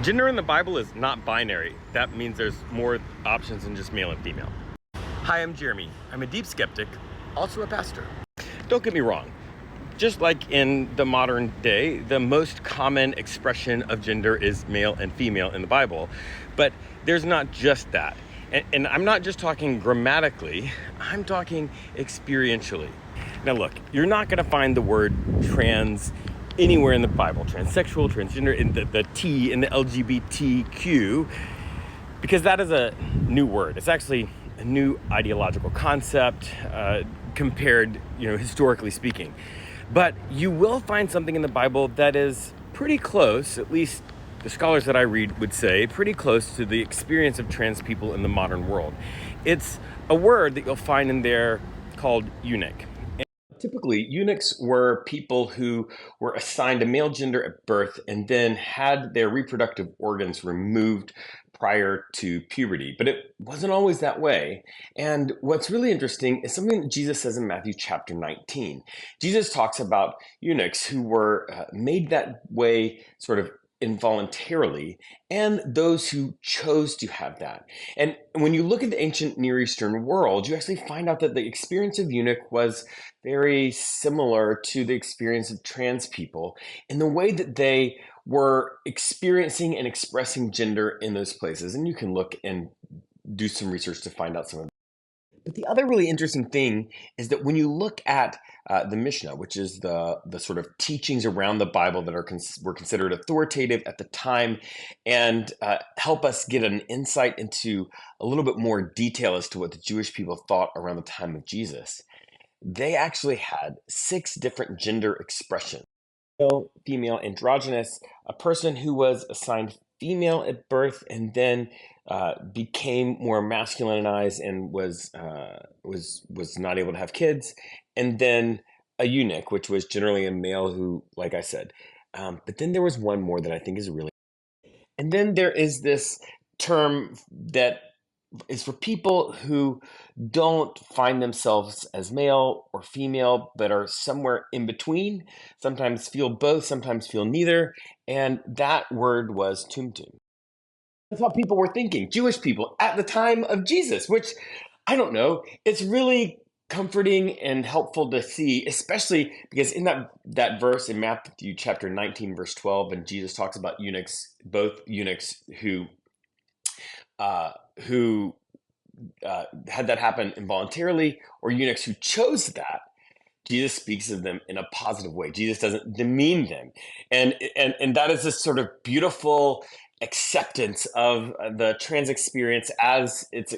Gender in the Bible is not binary. That means there's more options than just male and female. Hi, I'm Jeremy. I'm a deep skeptic, also a pastor. Don't get me wrong. Just like in the modern day, the most common expression of gender is male and female in the Bible. But there's not just that. And I'm not just talking grammatically, I'm talking experientially. Now look, you're not gonna find the word trans anywhere in the Bible. Transsexual, transgender, in the T in the LGBTQ, because that is a new word. It's actually a new ideological concept compared, historically speaking. But you will find something in the Bible that is pretty close, at least the scholars that I read would say, pretty close to the experience of trans people in the modern world. It's a word that you'll find in there called eunuch. Typically, eunuchs were people who were assigned a male gender at birth and then had their reproductive organs removed prior to puberty. But it wasn't always that way. And what's really interesting is something that Jesus says in Matthew chapter 19. Jesus talks about eunuchs who were made that way sort of involuntarily, and those who chose to have that. And when you look at the ancient Near Eastern world, you actually find out that the experience of eunuch was very similar to the experience of trans people in the way that they were experiencing and expressing gender in those places. And you can look and do some research to find out some of that. But the other really interesting thing is that when you look at the Mishnah, which is the sort of teachings around the Bible that were considered authoritative at the time, and help us get an insight into a little bit more detail as to what the Jewish people thought around the time of Jesus, they actually had 6 different gender expressions. Male, female, androgynous, a person who was assigned female at birth and then became more masculinized and was not able to have kids, and then a eunuch, which was generally a male who, like I said, but then there was one more that I think is really, and then there is this term that is for people who don't find themselves as male or female, but are somewhere in between, sometimes feel both, sometimes feel neither. And that word was tumtum. That's what people were thinking, Jewish people at the time of Jesus, which I don't know. It's really comforting and helpful to see, especially because in that verse in Matthew chapter 19, verse 12, and Jesus talks about eunuchs, both eunuchs who had that happen involuntarily, or eunuchs who chose that. Jesus speaks of them in a positive way. Jesus doesn't demean them, and that is this sort of beautiful acceptance of the trans experience as it's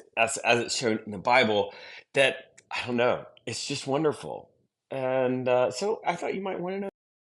shown in the Bible. That, I don't know, it's just wonderful, and so I thought you might want to know.